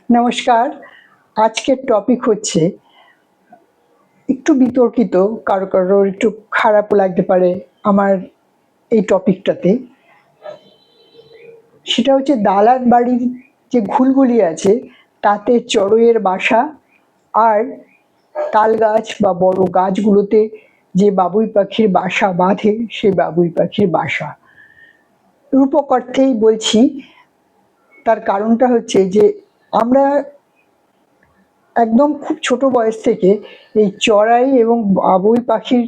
নমস্কার। আজকের টপিক হচ্ছে একটু বিতর্কিত, কারোর একটু খারাপও লাগতে পারে আমার এই টপিকটাতে। সেটা হচ্ছে দালান বাড়ির যে ঘুলগুলি আছে তাতে চড়ুইয়ের বাসা, আর তাল গাছ বা বড় গাছগুলোতে যে বাবুই পাখির বাসা বাঁধে সেই বাবুই পাখির বাসা। রূপক অর্থেই বলছি, তার কারণটা হচ্ছে যে আমরা একদম খুব ছোট বয়স থেকে এই চড়াই এবং বাবুই পাখির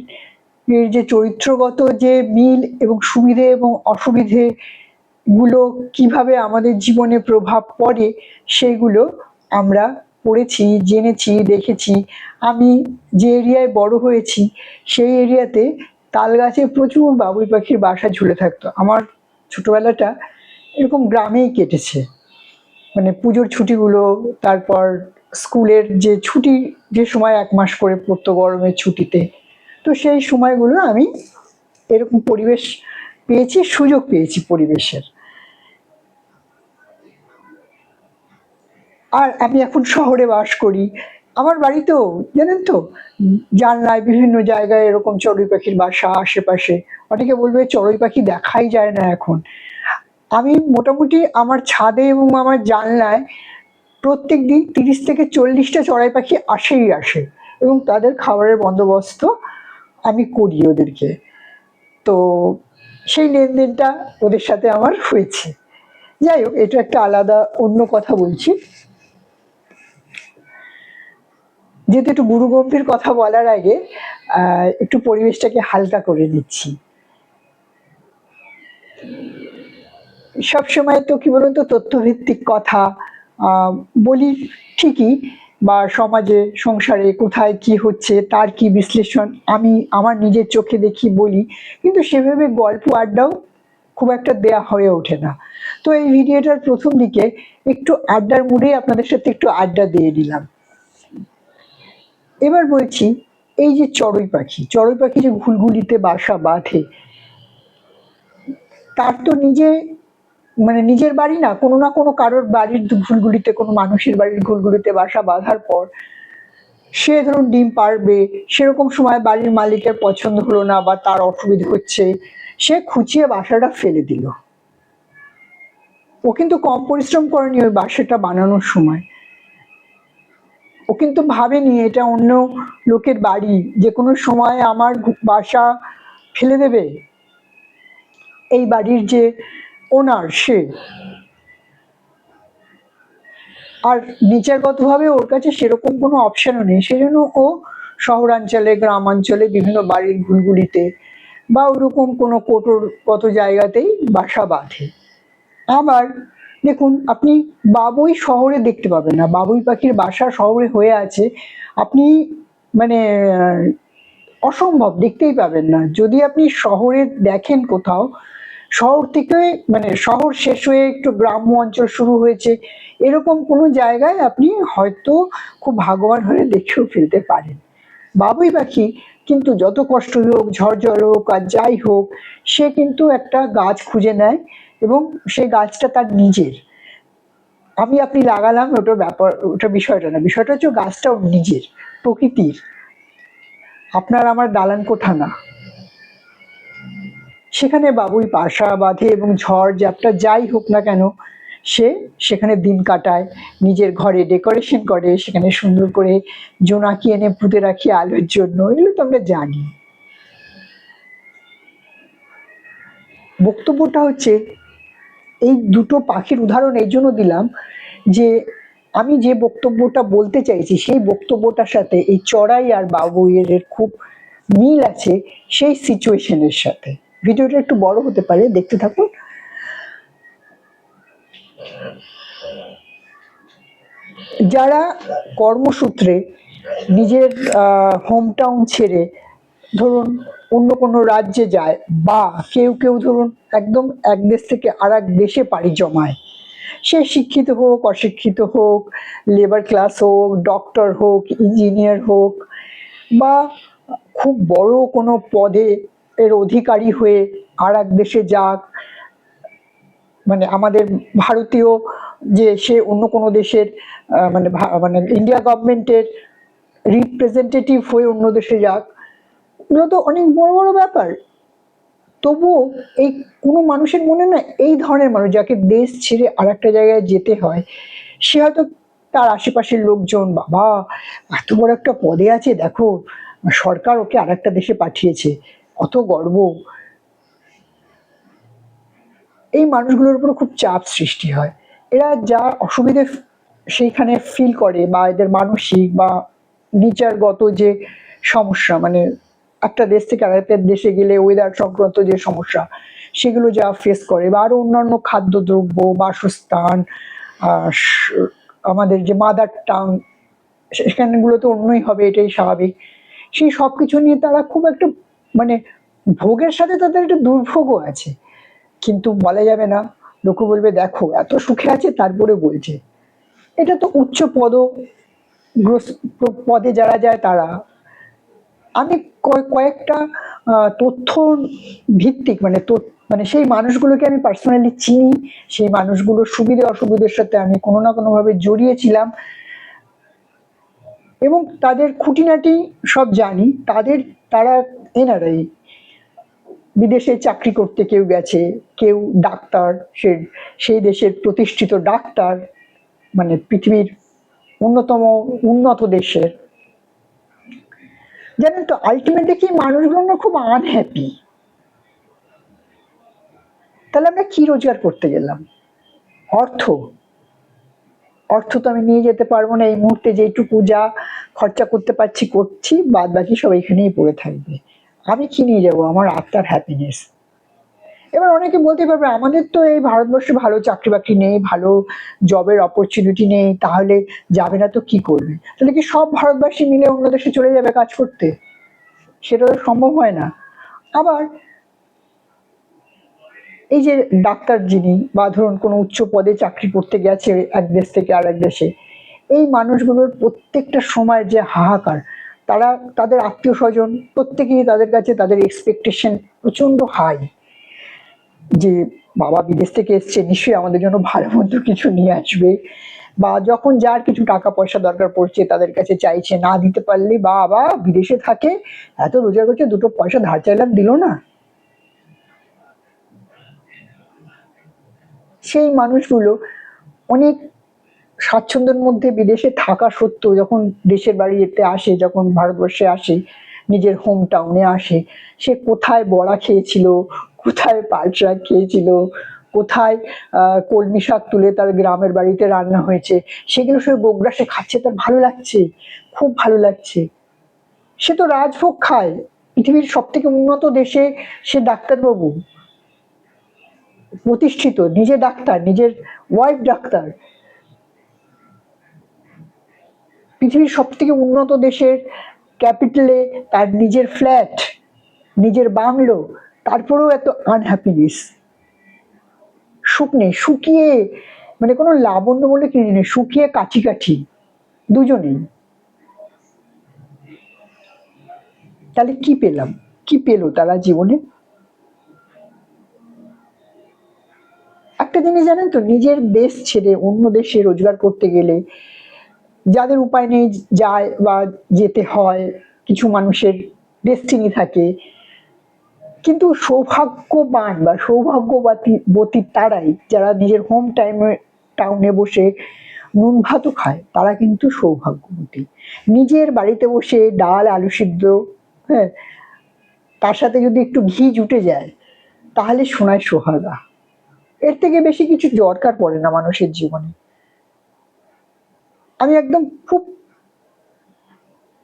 যে চরিত্রগত যে মিল এবং সুবিধে এবং অসুবিধে গুলো কিভাবে আমাদের জীবনে প্রভাব পড়ে সেইগুলো আমরা পড়েছি, জেনেছি, দেখেছি। আমি যে এরিয়ায় বড় হয়েছি সেই এরিয়াতে তাল গাছে প্রচুর বাবুই পাখির বাসা ঝুলে থাকতো। আমার ছোটবেলাটা এরকম গ্রামেই কেটেছে, মানে পুজোর ছুটিগুলো, তারপর স্কুলের যে ছুটি, যে সময় 1 মাস করে পড়তো গরমের ছুটিতে, তো সেই সময়গুলো আমি এরকম পরিবেশ পেয়েছি, সুযোগ পেয়েছি পরিবেশের। আর আমি এখন শহরে বাস করি। আমার বাড়িতেও জানেন তো, জানলায় বিভিন্ন জায়গায় এরকম চড়ুই পাখির বাসা আশেপাশে। অনেকে বলবে চড়ুই পাখি দেখাই যায় না এখন। আমি মোটামুটি আমার ছাদে এবং আমার জানলায় প্রত্যেক দিন 30 থেকে 40টা চড়াই পাখি আসেই আসে, এবং তাদের খাবারের বন্দোবস্ত আমি করি ওদেরকে। তো সেই লেনদেনটা ওদের সাথে আমার হয়েছে। যাই হোক, এটা একটা আলাদা অন্য কথা বলছি। যেহেতু একটু গুরু গম্ভীর কথা বলার আগে একটু পরিবেশটাকে হালকা করে নিচ্ছি। সবসময় তো কি বলুন তো, তথ্যভিত্তিক কথা বলি ঠিকই, বা সমাজে সংসারে কোথায় কি হচ্ছে তার কি বিশ্লেষণ আমি আমার নিজের চোখে দেখি বলি, কিন্তু সেভাবে গল্প আড্ডাও খুব একটা দেয়া হয়ে ওঠে না। তো এই ভিডিওটার প্রথম দিকে একটু আড্ডার মুডে আপনাদের সাথে একটু আড্ডা দিয়ে দিলাম। এবার বলছি, এই যে চড়ুই পাখি যে ঘুলঘুলিতে বাসা বাঁধে, তার তো নিজের বাড়ি না, কোনো না কোনো কারোর বাড়ির ঘুলঘুলিতে, কোনো মানুষের বাড়ির ঘুলঘুলিতে বাসা বাঁধার পর সে ধরুন ডিম পাড়বে, সেরকম সময় বাড়ির মালিকের পছন্দ হলো না বা তার অসুবিধা হচ্ছে, সে খুঁচিয়ে বাসাটা ফেলে দিল। ও কিন্তু কম পরিশ্রম করেনি ওই বাসাটা বানানোর সময়। ও কিন্তু ভাবেনি এটা অন্য লোকের বাড়ি, যে কোনো সময় আমার বাসা ফেলে দেবে এই বাড়ির যে ওনার সে। আর বিচারগতভাবে ওর কাছে সেরকম কোনো অপশনও নেই, সেজন্য ও শহরাঞ্চলে, গ্রামাঞ্চলে বিভিন্ন বাড়ির ঘুলঘুলিতে বা ওরকম কোনো কোটরগত জায়গাতেই বাসা বাঁধে। আবার দেখুন, আপনি বাবুই শহরে দেখতে পাবেন না, বাবুই পাখির বাসা শহরে হয়ে আছে, আপনি মানে অসম্ভব, দেখতেই পাবেন না। যদি আপনি শহরে দেখেন কোথাও, শহর থেকে শহর শেষ হয়ে একটু গ্রাম্য অঞ্চল শুরু হয়েছে, এরকম কোনো জায়গায় আপনি হয়তো খুব ভাগ্যবান হলে দেখেও ফেলতে পারেন। বাবুই পাখি কিন্তু যত কষ্ট হোক, ঝড় হোক আর যাই হোক, সে কিন্তু একটা গাছ খুঁজে নেয় এবং সেই গাছটা তার নিজের। আপনি লাগালাম, ওটা বিষয়টা না, বিষয়টা হচ্ছে গাছটা ওর নিজের, প্রকৃতির, আপনার আমার দালান কোঠা না। সেখানে বাবুই বাসা বাঁধে এবং ঝড় ঝাপটা যাই হোক না কেন, সে সেখানে দিন কাটায়, নিজের ঘরে ডেকোরেশন করে, সেখানে সুন্দর করে জোনাকি এনে পুঁতে রাখি আলোর জন্য। এগুলো তো আমরা জানি। বক্তব্যটা হচ্ছে, এই দুটো পাখির উদাহরণ এই জন্য দিলাম যে আমি যে বক্তব্যটা বলতে চাইছি সেই বক্তব্যটার সাথে এই চড়াই আর বাবুইয়ের খুব মিল আছে সেই সিচুয়েশনের সাথে। ভিডিওটা একটু বড় হতে পারে, দেখতে থাকুন। যারা কর্মসূত্রে নিজের হোম টাউন ছেড়ে ধরুন অন্য কোনো রাজ্যে যায়, বা কেউ ধরুন একদম এক দেশ থেকে আর এক দেশে পাড়ি জমায়, সে শিক্ষিত হোক, অশিক্ষিত হোক, লেবার ক্লাস হোক, ডক্টর হোক, ইঞ্জিনিয়ার হোক, বা খুব বড় কোনো পদে এর অধিকারী হয়ে আর এক দেশে যাক, আমাদের ভারতীয় যে সে অন্য কোনো দেশের মানে মানে ইন্ডিয়া গভর্নমেন্টের রিপ্রেজেন্টেটিভ হয়ে অন্য দেশে যাক, এগুলো তো অনেক বড় বড় ব্যাপার। তবুও এই কোনো মানুষের মনে না এই ধরনের মানুষ যাকে দেশ ছেড়ে আর একটা জায়গায় যেতে হয়, সে হয়তো তার আশেপাশের লোকজন, বাবা এত বড় একটা পদে আছে, দেখো সরকার ওকে আর একটা দেশে পাঠিয়েছে, কত গর্ব, এই মানুষগুলোর উপর খুব চাপ সৃষ্টি হয়। এরা যা অসুবিধে সেইখানে ফিল করে, বা এদের মানসিক বা নেচারগত যে সমস্যা, মানে একটা দেশ থেকে আরেকটা দেশে গেলে ওয়েদার সংক্রান্ত যে সমস্যা, সেগুলো যা ফেস করে, বা আরো অন্যান্য খাদ্যদ্রব্য, বাসস্থান, আমাদের যে মাদার টাং, সেখানগুলো তো অন্যই হবে, এটাই স্বাভাবিক। সেই সব কিছু নিয়ে তারা খুব একটা মানে ভোগের সাথে তাদের একটা দুর্ভোগও আছে, কিন্তু বলা যাবে না। লোকে বলবে দেখো এত সুখে আছে তারপরে বলছে। এটা তো উচ্চ পদে যারা যায় তারা। আমি কয়েকটা তথ্য ভিত্তিক মানে মানে সেই মানুষগুলোকে আমি পার্সোনালি চিনি, সেই মানুষগুলোর সুবিধে অসুবিধের সাথে আমি কোনো না কোনো ভাবে জড়িয়েছিলাম, এবং তাদের খুঁটিনাটি সব জানি। তারা এনারাই বিদেশে চাকরি করতে কেউ গেছে, কেউ ডাক্তার, সেই দেশের প্রতিষ্ঠিত ডাক্তার, মানে পৃথিবীর অন্যতম উন্নত দেশের। জানেন তো আলটিমেটলি কি মানুষগুলো না খুব আনহ্যাপি। তাহলে আমরা কি রোজগার করতে গেলাম? অর্থ তো আমি নিয়ে যেতে পারবো না এই মুহূর্তে, যেটুকু যা খরচা করতে পারছি করছি, বাদ বাকি সব এখানেই পড়ে থাকবে। আমি কি নিয়ে যাবো? আমার আত্মার হ্যাপিনেস। এবার অনেকে বলতে পারবে আমাদের তো এই ভারতবর্ষে ভালো চাকরি বাকরি নেই, ভালো জবের অপরচুনিটি নেই, তাহলে যাবে না তো কি করবে? তাহলে কি সব ভারতবাসী মিলে অন্য দেশে চলে যাবে কাজ করতে? সেটা তো সম্ভব হয় না। আবার এই যে ডাক্তার যিনি, বা ধরুন কোনো উচ্চ পদে চাকরি করতে গেছে এক দেশ থেকে আর এক দেশে, এই মানুষগুলোর প্রত্যেকটা সময় যে হাহাকার, তাদের আত্মীয় স্বজন প্রত্যেকেই তাদের কাছে তাদের এক্সপেকটেশন প্রচন্ড হাই, যে বাবা বিদেশ থেকে এসছে, নিশ্চয়ই আমাদের জন্য ভালো মন্দ কিছু নিয়ে আসবে, বা যখন যার কিছু টাকা পয়সা দরকার পড়ছে তাদের কাছে চাইছে, না দিতে পারলে বাবা বিদেশে থাকে, এত রোজগার করছে, দুটো পয়সা ধার চাইলাম দিল না। সেই মানুষগুলো অনেক স্বাচ্ছন্দ্যের মধ্যে বিদেশে থাকা সত্ত্বেও যখন দেশের বাড়িতে আসে, যখন ভারতবর্ষে আসে, নিজের হোম টাউনে আসে, সে কোথায় বড়া খেয়েছিল, কোথায় পাট শাক খেয়েছিল, কোথায় কলমি শাক তুলে তার গ্রামের বাড়িতে রান্না হয়েছে, সেগুলো সে গোগ্রাসে খাচ্ছে, তার ভালো লাগছে, খুব ভালো লাগছে। সে তো রাজভোগ খায়, পৃথিবীর সব থেকে উন্নত দেশে সে ডাক্তারবাবু, প্রতিষ্ঠিত, নিজে ডাক্তার, নিজের ওয়াইফ ডাক্তার, পৃথিবীর সব থেকে উন্নত দেশের ক্যাপিটালে তার নিজের ফ্ল্যাট, নিজের বাংলো, তারপরেও এত আনহ্যাপিনেস, সুখ নেই, শুকিয়ে, মানে কোনো লাবণ্য বলে কি নেই, শুকিয়ে কাঠি কাঠি দুজনেই। তাহলে কি পেলাম? কি পেলো তারা জীবনে? একটা জিনিস জানেন তো, নিজের দেশ ছেড়ে অন্য দেশে রোজগার করতে গেলে যাদের উপায় নেই যায় বা যেতে হয়, কিছু মানুষের ডেস্টিনি থাকে, কিন্তু সৌভাগ্যবান বা সৌভাগ্যবতী তারাই যারা নিজের হোম টাউনে বসে নুন ভাতও খায়, তারা কিন্তু সৌভাগ্যবতী। নিজের বাড়িতে বসে ডাল আলু সিদ্ধ, হ্যাঁ, তার সাথে যদি একটু ঘি জুটে যায়, তাহলে সোনায় সোহাগা। এর থেকে বেশি কিছু দরকার পড়ে না মানুষের জীবনে। আমি একদম খুব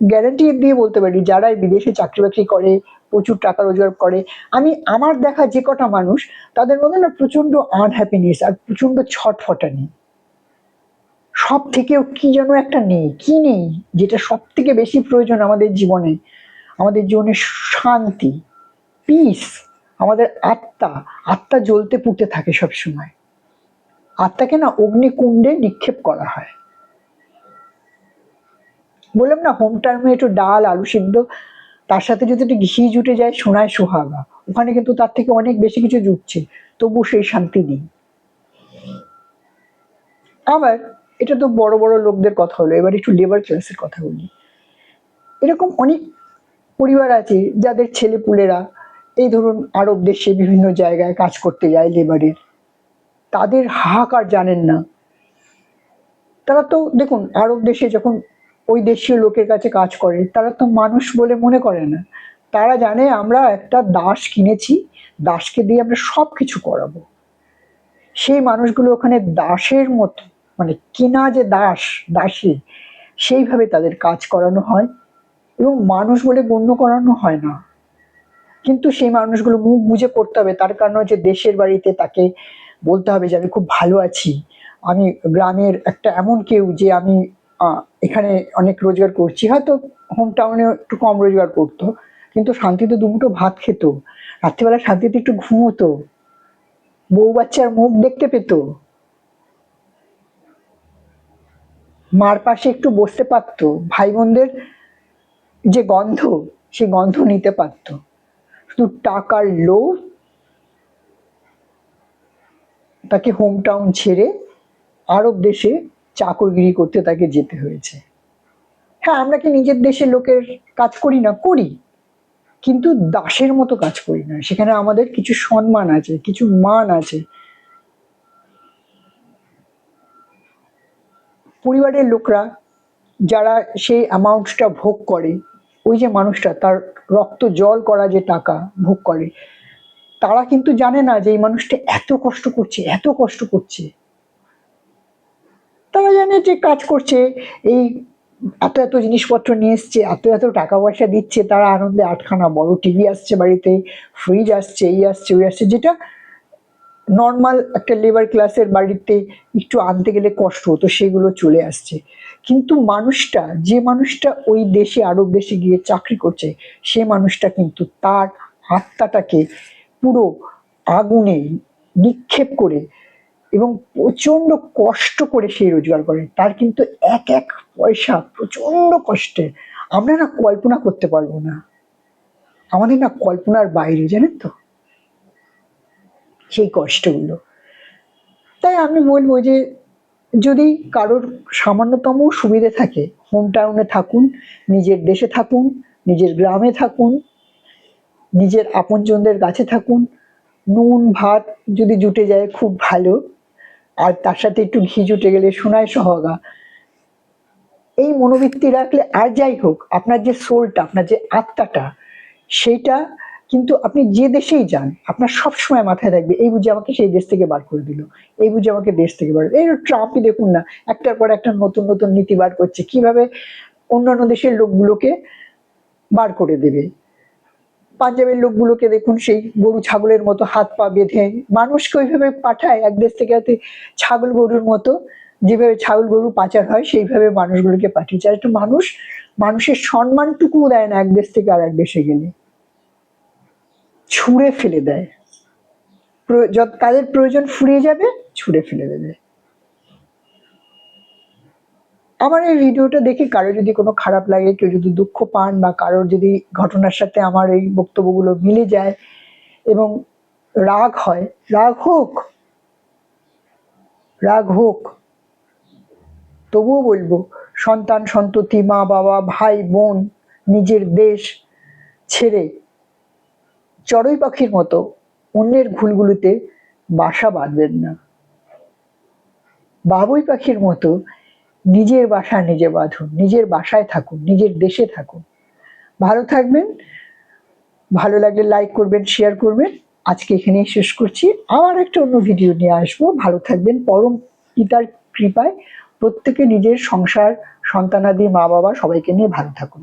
গ্যারান্টি দিয়ে বলতে পারি, যারা বিদেশে চাকরি বাকরি করে, প্রচুর টাকা রোজগার করে, আমার দেখা যে কটা মানুষ, তাদের মধ্যে না প্রচন্ড আনহ্যাপিনেস আর প্রচন্ড ছটফটানি। সব থেকেও কি যেন একটা নেই, কি নেই, যেটা সব থেকে বেশি প্রয়োজন আমাদের জীবনে, শান্তি, পিস। আমাদের আত্মা জ্বলতে পুড়তে থাকে সব সময়। আত্মাকে না অগ্নিকুণ্ডে নিক্ষেপ করা হয়। বললাম না, হোম টাইমে একটু ডাল আলু সিদ্ধ, তার সাথে যদি একটু ঘি জুটে যায়, সোনায় সোহাগা। ওখানে কিন্তু তার থেকে অনেক বেশি কিছু জুটছে, তবু সেই শান্তি নেই। আবার এটা তো বড় বড় লোকদের কথা হলো, এবার একটু লেবার ক্লাসের কথা বলি। এরকম অনেক পরিবার আছে যাদের ছেলেপুলেরা এই ধরুন আরব দেশে বিভিন্ন জায়গায় কাজ করতে যায় লেবারের, তাদের হাহাকার জানেন না। তারা তো দেখুন আরব দেশে যখন ওই দেশীয় লোকের কাছে কাজ করে, তারা তো মানুষ বলে মনে করে না। তারা জানে আমরা একটা দাস কিনেছি, দাসকে দিয়ে আমরা সব কিছু করাবো। সেই মানুষগুলো ওখানে দাসের মতো, মানে কিনা যে দাস, দাসী, সেইভাবে তাদের কাজ করানো হয় এবং মানুষ বলে গণ্য করানো হয় না। কিন্তু সেই মানুষগুলো মুখ বুঝে করতে হবে, তার কারণ হচ্ছে দেশের বাড়িতে তাকে বলতে হবে যে আমি খুব ভালো আছি, আমি গ্রামের একটা এমন কেউ যে আমি এখানে অনেক রোজগার করছি, হয়তো হোম টাউনে একটু কম রোজগার করতো, কিন্তু শান্তিতে দুমুঠো ভাত খেত, রাত্রিবেলা শান্তিতে একটু ঘুমোতো, বউ বাচ্চার মুখ দেখতে পেত, মার পাশে একটু বসতে পারতো, ভাই বোনদের যে গন্ধ, সে গন্ধ নিতে পারতো। শুধু টাকার লোভ তাকে হোম টাউন ছেড়ে আরব দেশে চাকরগিরি করতে তাকে যেতে হয়েছে। হ্যাঁ, আমরা কি নিজের দেশের লোকের কাজ করি না? করি, কিন্তু দাসের মতো কাজ করি না। সেখানে আমাদের কিছু সম্মান আছে, কিছু মান আছে। পরিবারের লোকরা যারা সেই অ্যামাউন্টটা ভোগ করে, ওই যে মানুষটা তার রক্ত জল করা যে টাকা ভোগ করে, তারা কিন্তু জানে না যে এই মানুষটা এত কষ্ট করছে, এত কষ্ট করছে। তারা জানে যে কাজ করছে, এই এত এত জিনিসপত্র নিয়ে এসছে, এত এত টাকা পয়সা দিচ্ছে, তারা আনন্দে আটখানা বড় টিভি আসছে বাড়িতে, ফ্রিজ আসছে, এই আসছে ওই আসছে, যেটা নর্মাল একটা লেবার ক্লাসের বাড়িতে একটু আনতে গেলে কষ্ট হতো, সেগুলো চলে আসছে। কিন্তু মানুষটা, যে মানুষটা ওই দেশে আরব দেশে গিয়ে চাকরি করছে, সে মানুষটা কিন্তু তার আত্মাটাকে পুরো আগুনে নিক্ষেপ করে এবং প্রচন্ড কষ্ট করে সেই রোজগার করে। তার কিন্তু এক এক পয়সা প্রচন্ড কষ্টে, আমরা না কল্পনা করতে পারবো না, আমাদের না কল্পনার বাইরে, জানেন তো সেই কষ্টগুলো। তাই আমি বলবো যে যদি কারোর সামান্যতম সুবিধে থাকে, হোম টাউনে থাকুন, নিজের দেশে থাকুন, নিজের গ্রামে থাকুন, নিজের আপনজনদের কাছে থাকুন। নুন ভাত যদি জুটে যায় খুব ভালো, আর তার সাথে একটু ঘি জুটে গেলে সোনায় সোহাগা। এই মনোবৃত্তি রাখলে আর যাই হোক, আপনার যে সোলটা, আপনার যে আত্মাটা, সেইটা কিন্তু আপনি যে দেশেই যান, আপনার সবসময় মাথায় থাকবে এই বুঝে আমাকে সেই দেশ থেকে বার করে দিল, এই বুঝে আমাকে দেশ থেকে বার। এই ট্রাম্পই দেখুন না, একটার পর একটা নতুন নতুন নীতি বার করছে, কিভাবে অন্যান্য দেশের লোকগুলোকে বার করে দেবে। পাঞ্জাবের লোকগুলোকে দেখুন, সেই গরু ছাগলের মতো হাত পা বেঁধে মানুষকে ওইভাবে পাঠায় এক দেশ থেকে, ছাগল গরুর মতো, যেভাবে ছাগল গরু পাচার হয় সেইভাবে মানুষগুলোকে পাঠিয়েছে। আর একটা মানুষ, মানুষের সম্মানটুকুও দেয় না এক দেশ থেকে আর এক দেশে গেলে, ছুঁড়ে ফেলে দেয়। তাদের প্রয়োজন ফুরিয়ে যাবে, ছুঁড়ে ফেলে দেবে। আমার এই ভিডিওটা দেখে কারো যদি কোনো খারাপ লাগে, কেউ যদি দুঃখ পান, বা কারোর যদি ঘটনার সাথে আমার এই বক্তব্যগুলো মিলে যায় এবং রাগ হয়, রাগ হোক, রাগ হোক, তবুও বলবো সন্তান সন্ততি, মা বাবা, ভাই বোন, নিজের দেশ ছেড়ে চড়ুই পাখির মতো অন্যের ঘুলগুলিতে বাসা বাঁধবেন না। বাবুই পাখির মতো নিজের বাসা নিজে বাঁধুন, নিজের বাসায় থাকুন, নিজের দেশে থাকুন। ভালো থাকবেন, ভালো লাগলে লাইক করবেন, শেয়ার করবেন। আজকে এখানেই শেষ করছি, আবার একটা অন্য ভিডিও নিয়ে আসবো। ভালো থাকবেন, পরম পিতার কৃপায় প্রত্যেকে নিজের সংসার, সন্তানাদি, মা বাবা সবাইকে নিয়ে ভালো থাকুন।